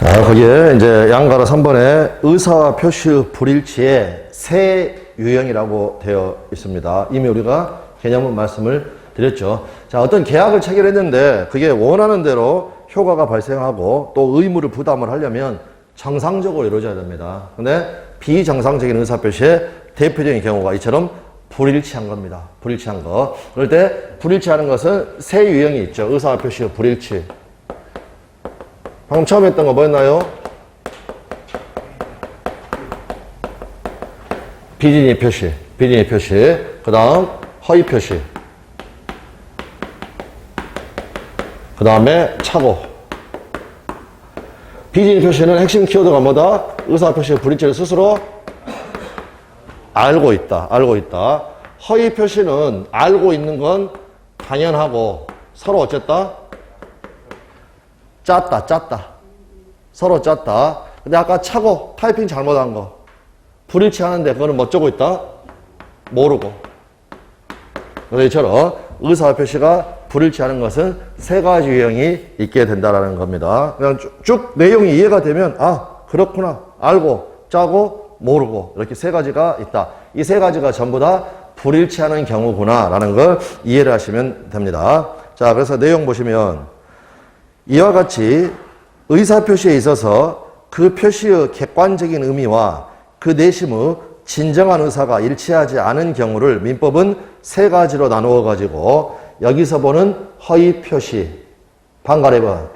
자, 거기에 이제 양가로 3번에 의사와 표시의 불일치에 세 유형이라고 되어 있습니다. 이미 우리가 개념은 말씀을 드렸죠. 자, 어떤 계약을 체결했는데 그게 원하는 대로 효과가 발생하고 또 의무를 부담을 하려면 정상적으로 이루어져야 됩니다. 근데 비정상적인 의사표시의 대표적인 경우가 이처럼 불일치한 겁니다. 불일치한 거. 그럴 때 불일치하는 것은 세 유형이 있죠. 의사와 표시의 불일치. 방금 처음 했던 거 뭐였나요? 비진이 표시. 비진이 표시. 그 다음 허위 표시. 그 다음에 착오. 비진이 표시는 핵심 키워드가 뭐다? 의사 표시의 불일치를 스스로 알고 있다. 알고 있다. 허위 표시는 알고 있는 건 당연하고 서로 어쨌다? 짰다. 서로 짰다. 근데 아까 착오, 타이핑 잘못한 거. 불일치 하는데 그거는 뭐 어쩌고 있다? 모르고. 그래서 이처럼 의사 표시가 불일치하는 것은 세 가지 유형이 있게 된다라는 겁니다. 그냥 쭉 내용이 이해가 되면 그렇구나. 알고, 짜고, 모르고 이렇게 세 가지가 있다. 이 세 가지가 전부 다 불일치하는 경우구나라는 걸 이해를 하시면 됩니다. 자, 그래서 내용 보시면 이와 같이 의사표시에 있어서 그 표시의 객관적인 의미와 그 내심의 진정한 의사가 일치하지 않은 경우를 민법은 세 가지로 나누어 가지고 여기서 보는 허위 표시, 반가래번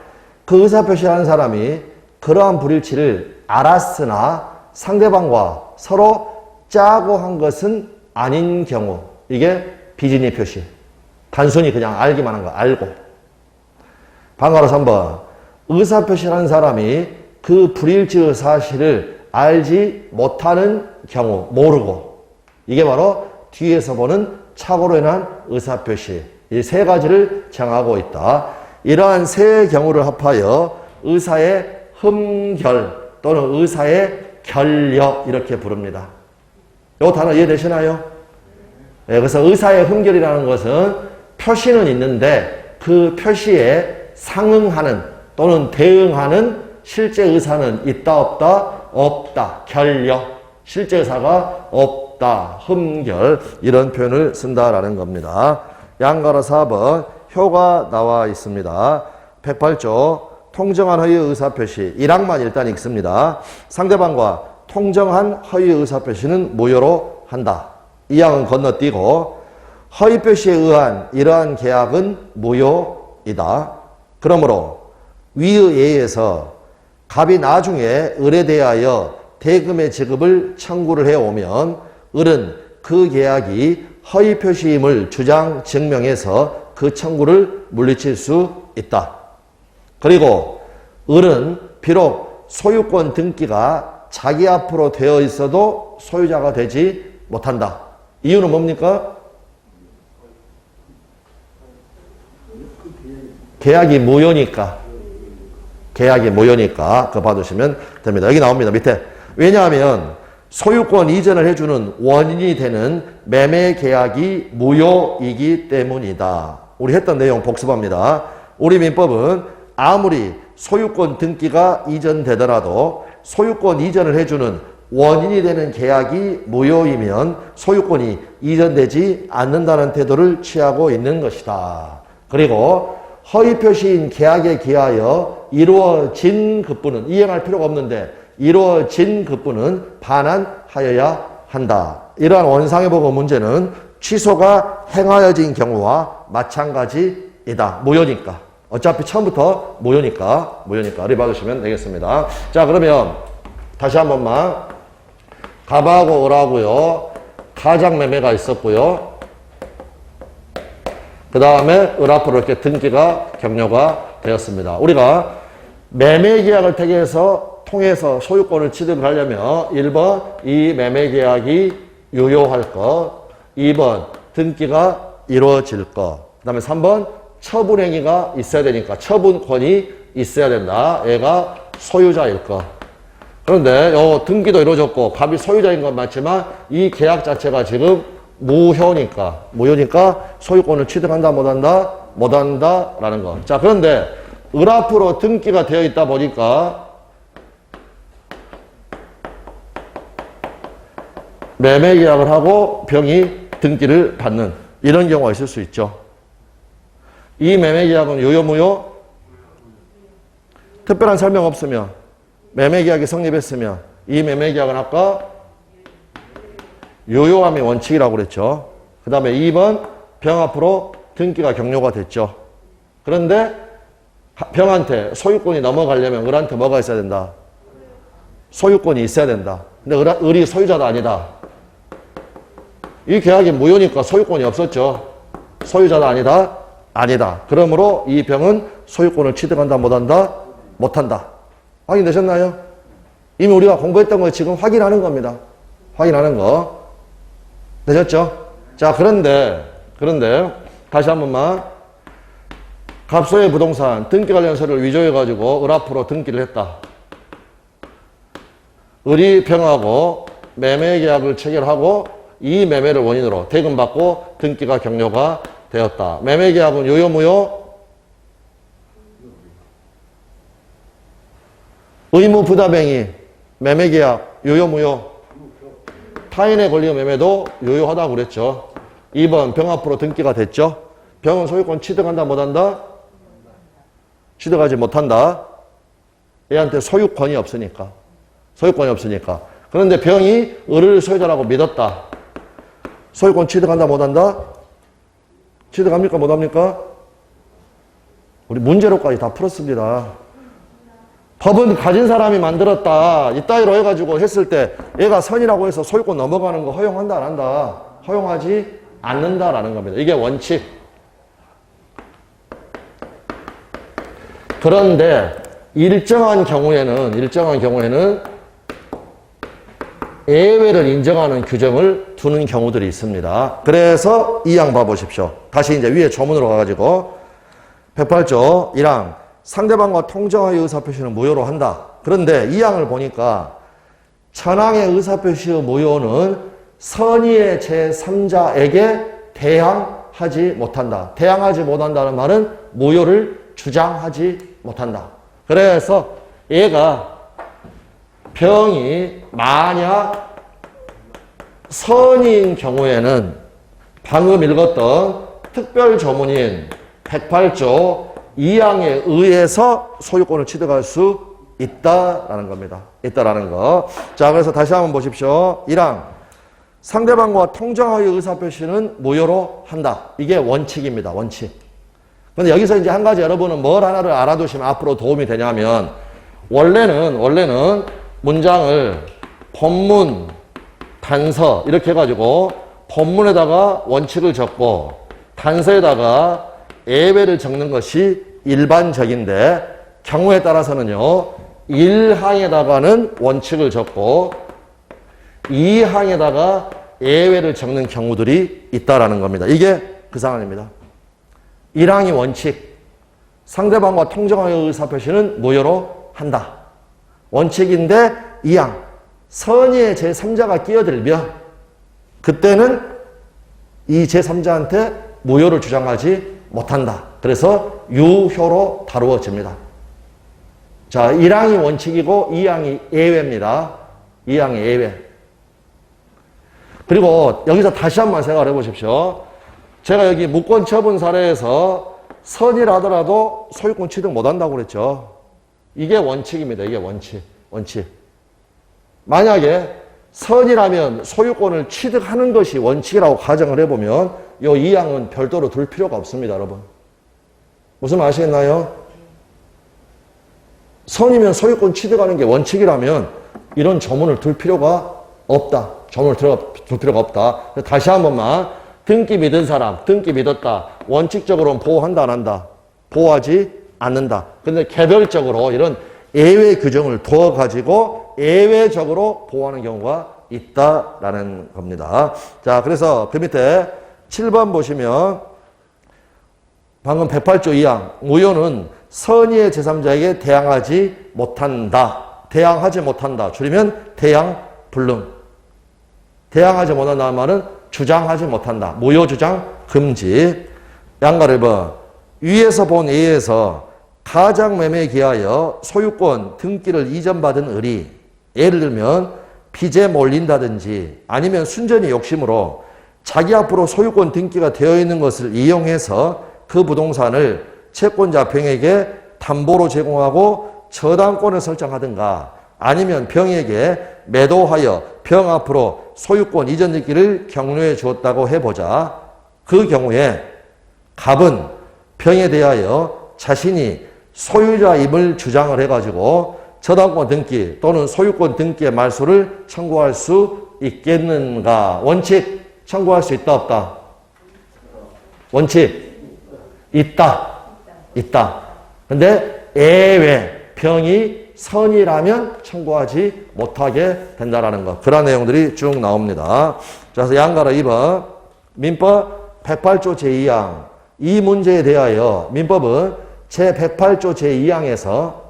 그 의사표시하는 사람이 그러한 불일치를 알았으나 상대방과 서로 짜고 한 것은 아닌 경우, 이게 비진의 표시. 단순히 그냥 알기만 한 거, 알고. 반가로 3번 의사표시라는 사람이 그 불일치의 사실을 알지 못하는 경우, 모르고. 이게 바로 뒤에서 보는 착오로 인한 의사표시. 이 세 가지를 정하고 있다. 이러한 세 경우를 합하여 의사의 흠결 또는 의사의 결력 이렇게 부릅니다. 이 단어 이해되시나요? 네, 그래서 의사의 흠결이라는 것은 표시는 있는데 그 표시에 상응하는 또는 대응하는 실제 의사는 있다 없다? 없다. 결력. 실제 의사가 없다. 흠결. 이런 표현을 쓴다라는 겁니다. 양가로 4번 효가 나와 있습니다. 108조 통정한 허위 의사표시 1항만 일단 읽습니다. 상대방과 통정한 허위 의사표시는 무효로 한다. 2항은 건너뛰고 허위 표시에 의한 이러한 계약은 무효이다. 그러므로 위의 예에서 갑이 나중에 을에 대하여 대금의 지급을 청구를 해오면 을은 그 계약이 허위 표시임을 주장 증명해서 그 청구를 물리칠 수 있다. 그리고 을은 비록 소유권 등기가 자기 앞으로 되어 있어도 소유자가 되지 못한다. 이유는 뭡니까? 계약이 무효니까. 계약이 무효니까 그거 봐두시면 됩니다. 여기 나옵니다. 밑에. 왜냐하면 소유권 이전을 해주는 원인이 되는 매매 계약이 무효이기 때문이다. 우리 했던 내용 복습합니다. 우리 민법은 아무리 소유권 등기가 이전되더라도 소유권 이전을 해주는 원인이 되는 계약이 무효이면 소유권이 이전되지 않는다는 태도를 취하고 있는 것이다. 그리고 허위 표시인 계약에 기하여 이루어진 급부는 이행할 필요가 없는데 이루어진 급부는 반환하여야 한다. 이러한 원상회복의 문제는 취소가 행하여진 경우와 마찬가지이다. 무효니까. 어차피 처음부터 무효니까. 이렇게 봐주시면 되겠습니다. 자, 그러면 다시 한 번만. 갑하고 을하고요. 가장 매매가 있었고요. 그 다음에 을 앞으로 이렇게 등기가 격려가 되었습니다. 우리가 매매 계약을 통해서 소유권을 취득을 하려면 1번 이 매매 계약이 유효할 것, 2번 등기가 이루어질 것, 그 다음에 3번 처분행위가 있어야 되니까 처분권이 있어야 된다. 얘가 소유자일 것. 그런데 등기도 이루어졌고 갑이 소유자인 건 맞지만 이 계약 자체가 지금 무효니까 소유권을 취득한다 못한다 라는 거. 자, 그런데 을 앞으로 등기가 되어 있다 보니까 매매 계약을 하고 병이 등기를 받는 이런 경우가 있을 수 있죠. 이 매매 계약은 유효 무효? 특별한 설명 없으면 매매 계약이 성립했으면 이 매매 계약은 아까 유효함이 원칙이라고 그랬죠. 그 다음에 2번 병 앞으로 등기가 격려가 됐죠. 그런데 병한테 소유권이 넘어가려면 을한테 뭐가 있어야 된다? 소유권이 있어야 된다. 근데 을이 소유자도 아니다. 이 계약이 무효니까 소유권이 없었죠. 소유자도 아니다? 아니다. 그러므로 이 병은 소유권을 취득한다 못한다? 못한다. 확인되셨나요? 이미 우리가 공부했던 걸 지금 확인하는 겁니다. 확인하는 거. 되셨죠? 자, 그런데 다시 한 번만. 갑소의 부동산 등기 관련 서류를 위조해가지고 을 앞으로 등기를 했다. 을이 병하고 매매 계약을 체결하고 이 매매를 원인으로 대금받고 등기가 격려가 되었다. 매매 계약은 유효 무효? 의무 부담행위 매매 계약 유효 무효? 타인의 권리의 매매도 유효하다고 그랬죠. 2번 병 앞으로 등기가 됐죠. 병은 소유권 취득한다 못한다? 취득하지 못한다. 얘한테 소유권이 없으니까. 소유권이 없으니까. 그런데 병이 을을 소유자라고 믿었다. 소유권 취득한다 못한다? 취득합니까 못합니까? 우리 문제로까지 다 풀었습니다. 법은 가진 사람이 만들었다. 이따위로 해가지고 했을 때 얘가 선이라고 해서 소유권 넘어가는 거 허용한다 안 한다? 허용하지 않는다라는 겁니다. 이게 원칙. 그런데 일정한 경우에는 예외를 인정하는 규정을 두는 경우들이 있습니다. 그래서 이 항 봐보십시오. 다시 이제 위에 조문으로 가가지고 108조 1항 상대방과 통정하여 의사표시는 무효로 한다. 그런데 이 항을 보니까 천항의 의사표시의 무효는 선의의 제3자에게 대항하지 못한다. 대항하지 못한다는 말은 무효를 주장하지 못한다. 그래서 얘가 병이 만약 선인 경우에는 방금 읽었던 특별조문인 108조 2항에 의해서 소유권을 취득할 수 있다라는 겁니다. 있다라는 거. 자, 그래서 다시 한번 보십시오. 1항 상대방과 통정하여 의사표시는 무효로 한다. 이게 원칙입니다. 원칙. 근데 여기서 이제 한 가지 여러분은 뭘 하나를 알아두시면 앞으로 도움이 되냐면 원래는 문장을 본문, 단서 이렇게 해가지고 본문에다가 원칙을 적고 단서에다가 예외를 적는 것이 일반적인데 경우에 따라서는요 1항에다가는 원칙을 적고 2항에다가 예외를 적는 경우들이 있다라는 겁니다. 이게 그 상황입니다. 1항이 원칙, 상대방과 통정하여 의사표시는 무효로 한다. 원칙인데 2항, 선의의 제3자가 끼어들면 그때는 이 제3자한테 무효를 주장하지 못한다. 그래서 유효로 다루어집니다. 자, 1항이 원칙이고 2항이 예외입니다. 2항이 예외. 그리고 여기서 다시 한번 생각을 해보십시오. 제가 여기 무권 처분 사례에서 선이라 하더라도 소유권 취득 못한다고 그랬죠. 이게 원칙입니다. 이게 원칙. 만약에 선이라면 소유권을 취득하는 것이 원칙이라고 가정을 해보면 이 2항은 별도로 둘 필요가 없습니다. 여러분. 무슨 말 아시겠나요? 선이면 소유권 취득하는 게 원칙이라면 이런 조문을 둘 필요가 없다. 조문을 둘 필요가 없다. 다시 한 번만. 등기 믿은 사람, 등기 믿었다. 원칙적으로는 보호한다, 안 한다? 보호하지 않는다. 근데 개별적으로 이런 예외 규정을 두어가지고 예외적으로 보호하는 경우가 있다라는 겁니다. 자, 그래서 그 밑에 7번 보시면 방금 108조 2항 무효는 선의의 제3자에게 대항하지 못한다. 대항하지 못한다. 줄이면 대항불능. 대항하지 못한다는 말은 주장하지 못한다. 무효 주장 금지. 양가를 봐. 위에서 본 예에서 가장 매매에 기하여 소유권 등기를 이전받은 을이 예를 들면 빚에 몰린다든지 아니면 순전히 욕심으로 자기 앞으로 소유권 등기가 되어 있는 것을 이용해서 그 부동산을 채권자 병에게 담보로 제공하고 저당권을 설정하든가 아니면 병에게 매도하여 병 앞으로 소유권 이전 등기를 격려해 주었다고 해보자. 그 경우에 갑은 병에 대하여 자신이 소유자임을 주장을 해가지고 저당권 등기 또는 소유권 등기의 말소를 청구할 수 있겠는가? 원칙 청구할 수 있다 없다? 원칙 있다. 있다. 근데 예외 병이 선이라면 청구하지 못하게 된다라는 것. 그런 내용들이 쭉 나옵니다. 자, 그래서 양가로 2번 민법 108조 제2항 이 문제에 대하여 민법은 제108조 제2항에서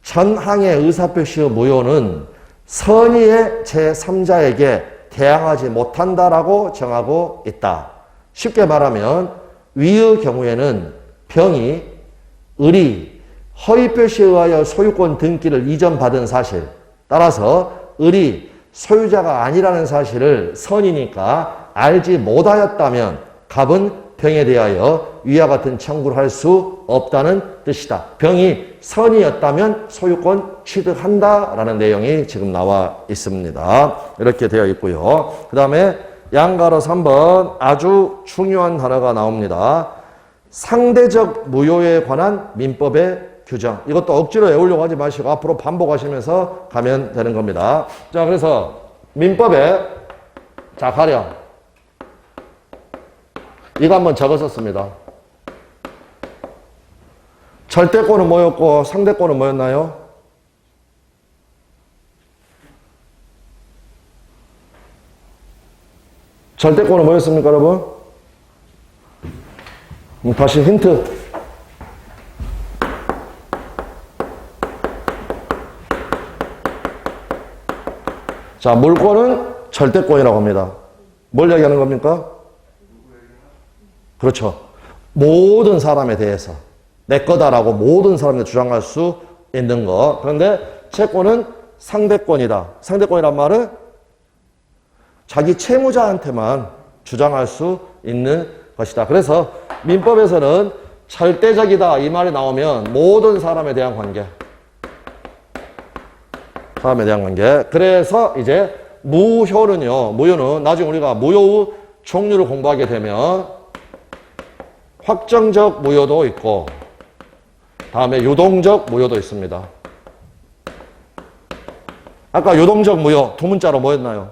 전항의 의사표시의 무효는 선의의 제3자에게 대항하지 못한다라고 정하고 있다. 쉽게 말하면 위의 경우에는 병이 을이 허위표시에 의하여 소유권 등기를 이전받은 사실, 따라서 을이 소유자가 아니라는 사실을 선이니까 알지 못하였다면 갑은 병에 대하여 위와 같은 청구를 할 수 없다는 뜻이다. 병이 선이었다면 소유권 취득한다라는 내용이 지금 나와 있습니다. 이렇게 되어 있고요. 그 다음에 양가로 3번 아주 중요한 단어가 나옵니다. 상대적 무효에 관한 민법의 규정. 이것도 억지로 외우려고 하지 마시고 앞으로 반복하시면서 가면 되는 겁니다. 자, 그래서 민법에 자 가령 이거 한번 적었었습니다. 절대권은 뭐였고 상대권은 뭐였나요? 절대권은 뭐였습니까, 여러분? 다시 힌트. 자, 물권은 절대권이라고 합니다. 뭘 얘기하는 겁니까? 그렇죠. 모든 사람에 대해서 내 거다라고 모든 사람이 주장할 수 있는 거. 그런데 채권은 상대권이다. 상대권이란 말은 자기 채무자한테만 주장할 수 있는 것이다. 그래서 민법에서는 절대적이다 이 말이 나오면 모든 사람에 대한 관계. 사람에 대한 관계. 그래서 이제 무효는 나중에 우리가 무효의 종류를 공부하게 되면 확정적 무효도 있고 다음에 유동적 무효도 있습니다. 아까 유동적 무효 두 문자로 뭐였나요?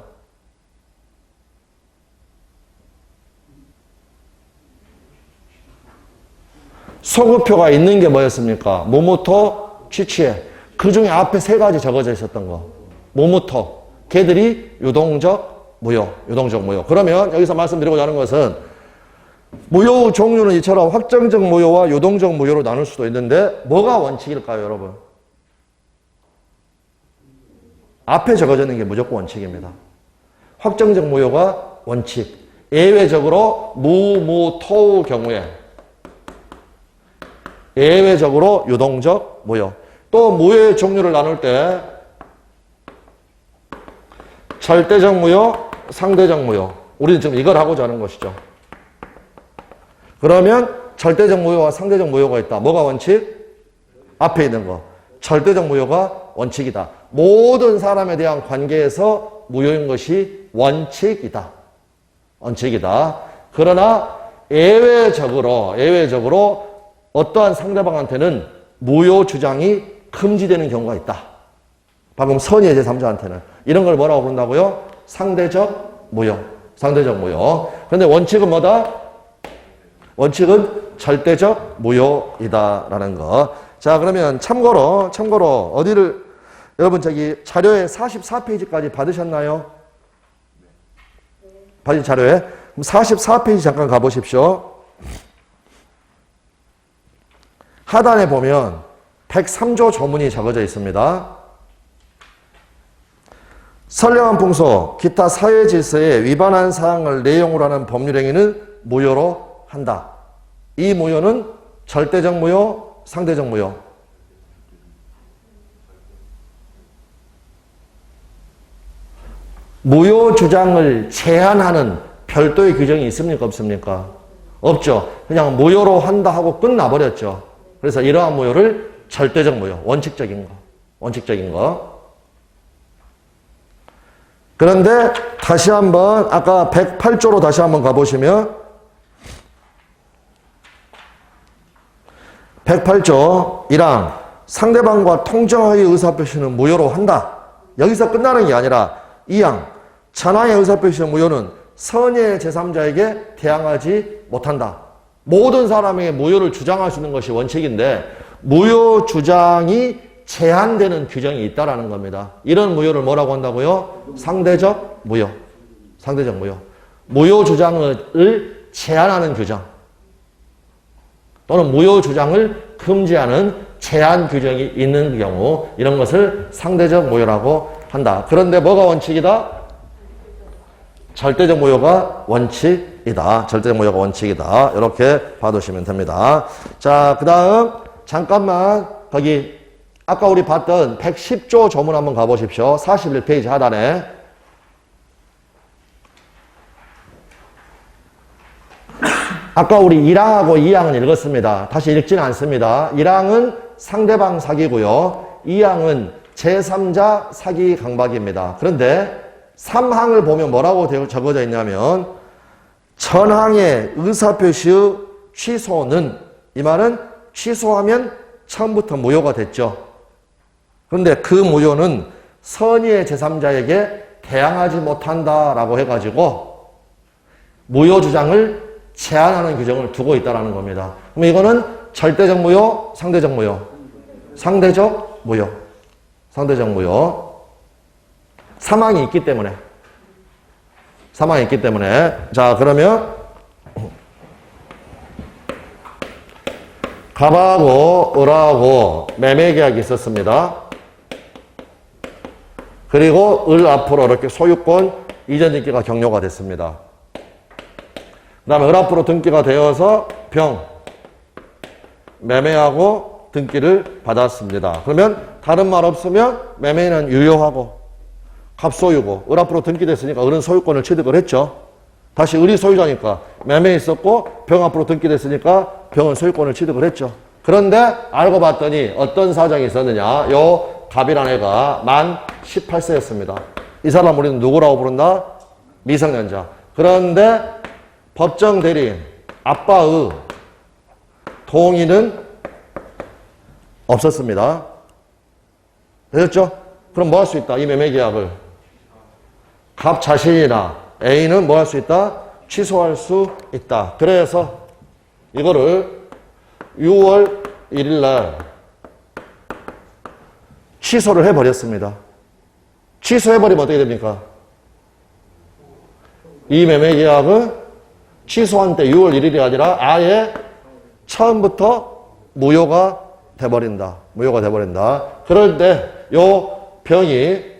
소급표가 있는 게 뭐였습니까? 모모토, 취취에. 그 중에 앞에 세 가지 적어져 있었던 거. 모모토. 걔들이 유동적 무효. 유동적 무효. 그러면 여기서 말씀드리고자 하는 것은 무효 종류는 이처럼 확정적 무효와 유동적 무효로 나눌 수도 있는데 뭐가 원칙일까요, 여러분? 앞에 적어져 있는 게 무조건 원칙입니다. 확정적 무효가 원칙. 예외적으로 무토의 경우에 예외적으로 유동적 무효. 또 무효의 종류를 나눌 때 절대적 무효, 상대적 무효. 우리는 지금 이걸 하고자 하는 것이죠. 그러면 절대적 무효와 상대적 무효가 있다. 뭐가 원칙? 앞에 있는 거. 절대적 무효가 원칙이다. 모든 사람에 대한 관계에서 무효인 것이 원칙이다. 원칙이다. 그러나 예외적으로 어떠한 상대방한테는 무효 주장이 금지되는 경우가 있다. 방금 선의의 제3자한테는. 이런 걸 뭐라고 부른다고요? 상대적 무효. 상대적 무효. 그런데 원칙은 뭐다? 원칙은 절대적 무효이다라는 거. 자, 그러면 참고로 어디를 여러분 저기 자료에 44페이지까지 받으셨나요? 받으신 자료에? 그럼 44페이지 잠깐 가보십시오. 하단에 보면 103조 조문이 적어져 있습니다. 선량한 풍속, 기타 사회 질서에 위반한 사항을 내용으로 하는 법률 행위는 무효로 한다. 이 무효는 절대적 무효, 상대적 무효. 무효 주장을 제한하는 별도의 규정이 있습니까? 없습니까? 없죠. 그냥 무효로 한다 하고 끝나버렸죠. 그래서 이러한 무효를 절대적 무효, 원칙적인 거. 그런데 다시 한번 아까 108조로 다시 한번 가보시면 108조 1항 상대방과 통정하의 의사표시는 무효로 한다. 여기서 끝나는 게 아니라 2항 전항의 의사표시 무효는 선의의 제3자에게 대항하지 못한다. 모든 사람에게 무효를 주장할 수 있는 것이 원칙인데 무효 주장이 제한되는 규정이 있다라는 겁니다. 이런 무효를 뭐라고 한다고요? 상대적 무효. 상대적 무효. 무효 주장을 제한하는 규정 또는 무효 주장을 금지하는 제한 규정이 있는 경우 이런 것을 상대적 무효라고 한다. 그런데 뭐가 원칙이다? 절대적 무효가 원칙이다. 절대적 무효가 원칙이다. 이렇게 봐두시면 됩니다. 자, 그 다음 잠깐만 거기 아까 우리 봤던 110조 조문 한번 가보십시오. 41페이지 하단에. 아까 우리 1항하고 2항은 읽었습니다. 다시 읽지는 않습니다. 1항은 상대방 사기고요. 2항은 제3자 사기 강박입니다. 그런데 3항을 보면 뭐라고 적어져 있냐면 전항의 의사표시의 취소는 이 말은 취소하면 처음부터 무효가 됐죠. 그런데 그 무효는 선의의 제3자에게 대항하지 못한다라고 해가지고 무효 주장을 제한하는 규정을 두고 있다는 겁니다. 그럼 이거는 절대적 무효, 상대적 무효. 상대적 무효. 상대적 무효. 사망이 있기 때문에. 사망이 있기 때문에. 자, 그러면 갑하고 을하고 매매 계약이 있었습니다. 그리고 을 앞으로 이렇게 소유권 이전 등기가 격려가 됐습니다. 그 다음에 을 앞으로 등기가 되어서 병 매매하고 등기를 받았습니다. 그러면 다른 말 없으면 매매는 유효하고 갑소유고 을 앞으로 등기됐으니까 을은 소유권을 취득을 했죠. 다시 을이 소유자니까 매매 있었고 병 앞으로 등기됐으니까 병은 소유권을 취득을 했죠. 그런데 알고 봤더니 어떤 사정이 있었느냐. 요 갑이라는 애가 만 18세였습니다. 이 사람 우리는 누구라고 부른다? 미성년자. 그런데 법정 대리인 아빠의 동의는 없었습니다. 되셨죠? 그럼 뭐 할 수 있다? 이 매매 계약을 갑 자신이나 A는 뭐 할 수 있다? 취소할 수 있다. 그래서 이거를 6월 1일 날 취소를 해버렸습니다. 취소해버리면 어떻게 됩니까? 이 매매 계약은 취소한 때 6월 1일이 아니라 아예 처음부터 무효가 돼버린다. 무효가 돼버린다. 그럴 때 요 병이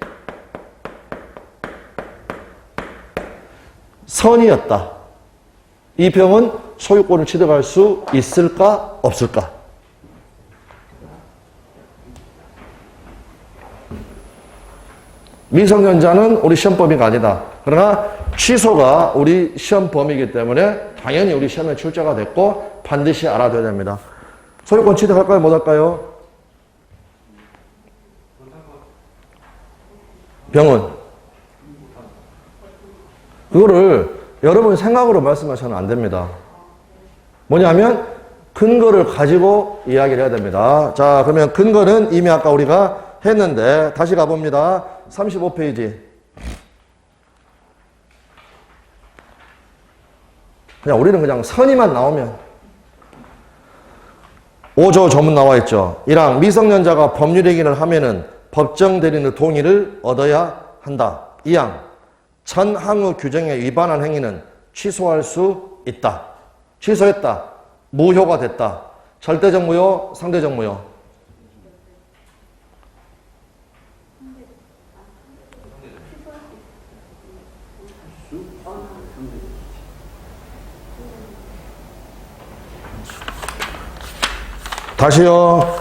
선이었다. 이 병은 소유권을 취득할 수 있을까? 없을까? 미성년자는 우리 시험 범위가 아니다. 그러나 취소가 우리 시험 범위이기 때문에 당연히 우리 시험에 출제가 됐고 반드시 알아둬야 됩니다. 소유권 취득할까요? 못할까요? 병은 그거를 여러분 생각으로 말씀하셔는 안 됩니다. 뭐냐면 근거를 가지고 이야기를 해야 됩니다. 자, 그러면 근거는 이미 아까 우리가 했는데 다시 가봅니다. 35페이지. 그냥 우리는 그냥 선의만 나오면 5조 조문 나와 있죠. 1항 미성년자가 법률행위를 하면은 법정 대리인의 동의를 얻어야 한다. 2항 전항의 규정에 위반한 행위는 취소할 수 있다. 취소했다. 무효가 됐다. 절대적 무효, 상대적 무효. 다시요.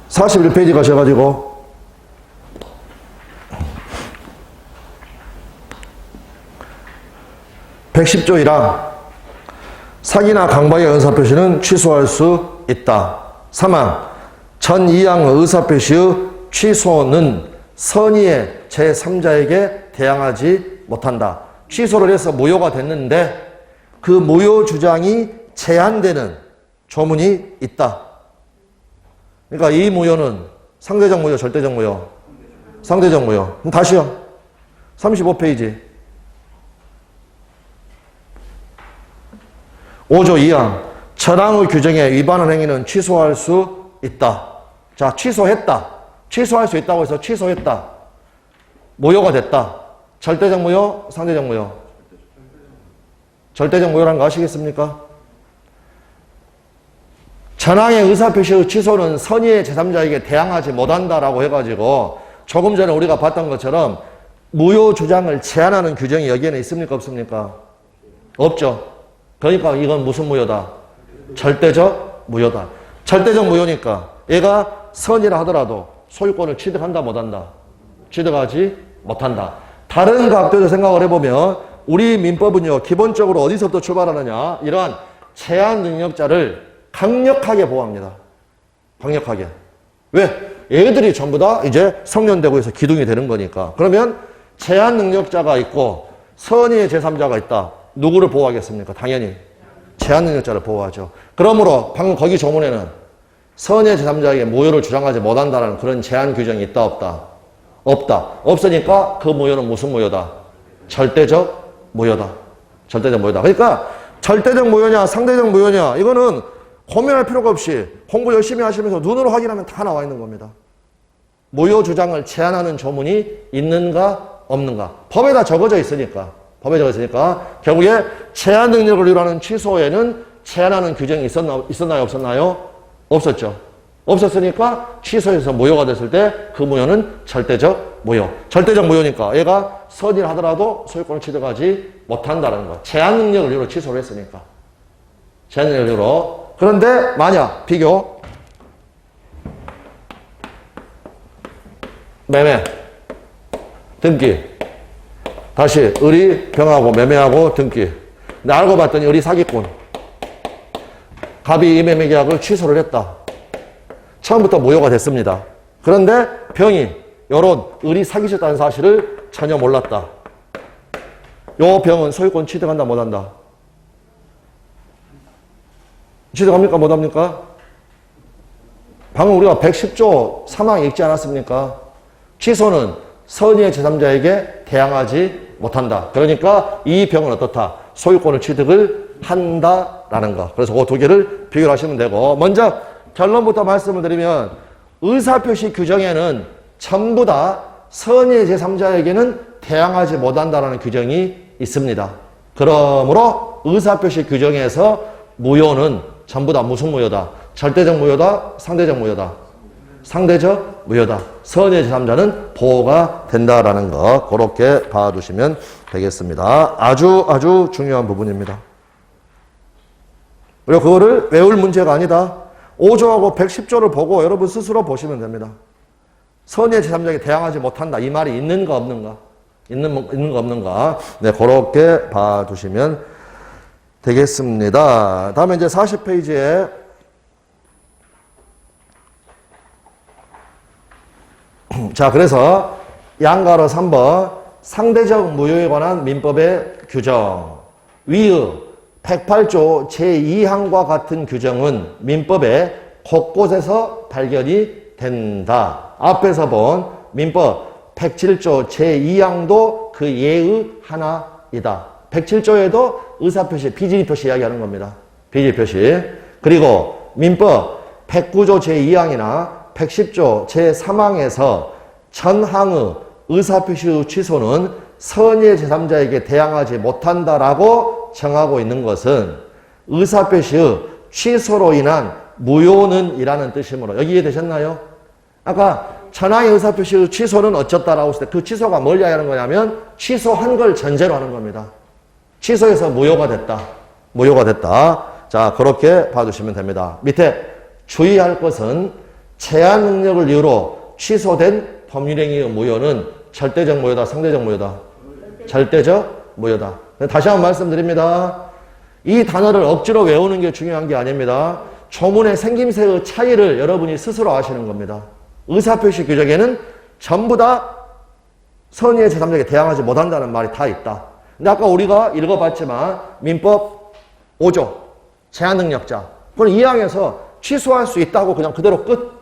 41페이지 가셔가지고 110조 1항 사기나 강박의 의사표시는 취소할 수 있다. 3항 전 2항의 의사표시의 취소는 선의의 제3자에게 대항하지 못한다. 취소를 해서 무효가 됐는데 그 무효 주장이 제한되는 조문이 있다. 그러니까 이 무효는 상대적 무효, 절대적 무효? 상대적 무효. 그럼 다시요. 35페이지. 5조 2항. 전항의 규정에 위반한 행위는 취소할 수 있다. 자, 취소했다. 취소할 수 있다고 해서 취소했다. 무효가 됐다. 절대적 무효, 상대적 무효? 절대적 무효라는 거 아시겠습니까? 전항의 의사표시의 취소는 선의의 제3자에게 대항하지 못한다라고 해가지고 조금 전에 우리가 봤던 것처럼 무효 주장을 제한하는 규정이 여기에는 있습니까? 없습니까? 없죠. 그러니까 이건 무슨 무효다? 절대적 무효다. 절대적 무효니까 얘가 선이라 하더라도 소유권을 취득한다 못한다? 취득하지 못한다. 다른 각도에서 생각을 해보면 우리 민법은요 기본적으로 어디서부터 출발하느냐, 이러한 제한 능력자를 강력하게 보호합니다. 강력하게. 왜? 얘들이 전부 다 이제 성년되고 해서 기둥이 되는 거니까. 그러면 제한 능력자가 있고 선의의 제3자가 있다. 누구를 보호하겠습니까? 당연히 제한 능력자를 보호하죠. 그러므로 방금 거기 조문에는 선의의 제3자에게 무효를 주장하지 못한다는 그런 제한 규정이 있다 없다? 없다. 없으니까 그 무효는 무슨 무효다? 절대적 무효다. 절대적 무효다. 그러니까 절대적 무효냐 상대적 무효냐 이거는 고민할 필요가 없이 공부 열심히 하시면서 눈으로 확인하면 다 나와 있는 겁니다. 무효 주장을 제한하는 조문이 있는가 없는가. 법에다 적어져 있으니까. 법에 적어져 있으니까 결국에 제한 능력을 이유로 취소에는 제한하는 규정이 있었나요 없었나요? 없었죠. 없었으니까 취소해서 무효가 됐을 때 그 무효는 절대적 무효. 절대적 무효니까 얘가 선의를 하더라도 소유권을 취득하지 못한다는 거. 제한 능력을 이유로 취소를 했으니까. 제한 능력을 이유로. 그런데 만약 비교 매매 등기 다시 의리 병하고 매매하고 등기. 근데 알고 봤더니 의리 사기꾼 갑이 이 매매 계약을 취소를 했다. 처음부터 무효가 됐습니다. 그런데 병이 요런 의리 사기쳤다는 사실을 전혀 몰랐다. 요 병은 소유권 취득한다 못한다? 취득합니까 못합니까? 방금 우리가 110조 3항 읽지 않았습니까? 취소는 선의의 제3자에게 대항하지 못한다. 그러니까 이 병은 어떻다? 소유권을 취득을 한다라는 거. 그래서 그 두 개를 비교를 하시면 되고, 먼저 결론부터 말씀을 드리면 의사표시 규정에는 전부 다 선의의 제3자에게는 대항하지 못한다라는 규정이 있습니다. 그러므로 의사표시 규정에서 무효는 전부 다 무슨 무효다? 절대적 무효다? 상대적 무효다? 상대적 무효다. 선의의 제3자는 보호가 된다라는 거 그렇게 봐두시면 되겠습니다. 아주 중요한 부분입니다. 그리고 그거를 외울 문제가 아니다. 5조하고 110조를 보고 여러분 스스로 보시면 됩니다. 선의의 제3자에게 대항하지 못한다. 이 말이 있는가 없는가? 있는가 없는가? 네, 그렇게 봐두시면 되겠습니다. 다음에 이제 40페이지에 자, 그래서 양가로 3번 상대적 무효에 관한 민법의 규정. 위의 108조 제2항과 같은 규정은 민법에 곳곳에서 발견이 된다. 앞에서 본 민법 107조 제2항도 그 예의 하나이다. 107조에도 의사표시, 비질표시 이야기하는 겁니다. 비질표시. 그리고 민법 109조 제2항이나 110조 제3항에서 전항의 의사표시의 취소는 선의의 제3자에게 대항하지 못한다라고 정하고 있는 것은 의사표시의 취소로 인한 무효는 이라는 뜻이므로 여기 이해되셨나요? 아까 전항의 의사표시의 취소는 어쩌다라고 했을 때 그 취소가 뭘 이야기하는 거냐면 취소한 걸 전제로 하는 겁니다. 취소해서 무효가 됐다. 무효가 됐다. 자, 그렇게 봐주시면 됩니다. 밑에 주의할 것은 제한 능력을 이유로 취소된 법률행위의 무효는 절대적 무효다, 상대적 무효다? 절대적 무효다. 다시 한번 말씀드립니다. 이 단어를 억지로 외우는 게 중요한 게 아닙니다. 조문의 생김새의 차이를 여러분이 스스로 아시는 겁니다. 의사표시 규정에는 전부 다 선의의 제3자에게 대항하지 못한다는 말이 다 있다. 근데 아까 우리가 읽어봤지만 민법 5조 제한능력자 그걸 2항에서 취소할 수 있다고 그냥 그대로 끝.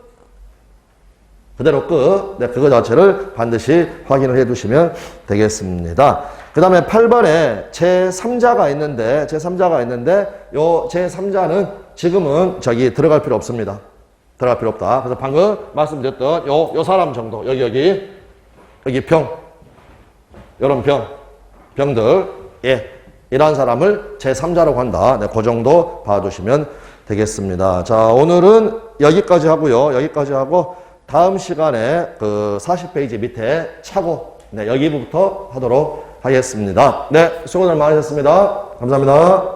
그대로 끝. 네, 그거 자체를 반드시 확인을 해 두시면 되겠습니다. 그 다음에 8번에 제3자가 있는데 요 제3자는 지금은 들어갈 필요 없습니다. 들어갈 필요 없다. 그래서 방금 말씀드렸던 요 사람 정도 여기 요런 병들 예 이러한 사람을 제3자라고 한다. 네, 그 정도 봐두시면 되겠습니다. 자, 오늘은 여기까지 하고요. 여기까지 하고 다음 시간에 그 40페이지 밑에 차고 네, 여기부터 하도록 하겠습니다. 네, 수고들 많으셨습니다. 감사합니다.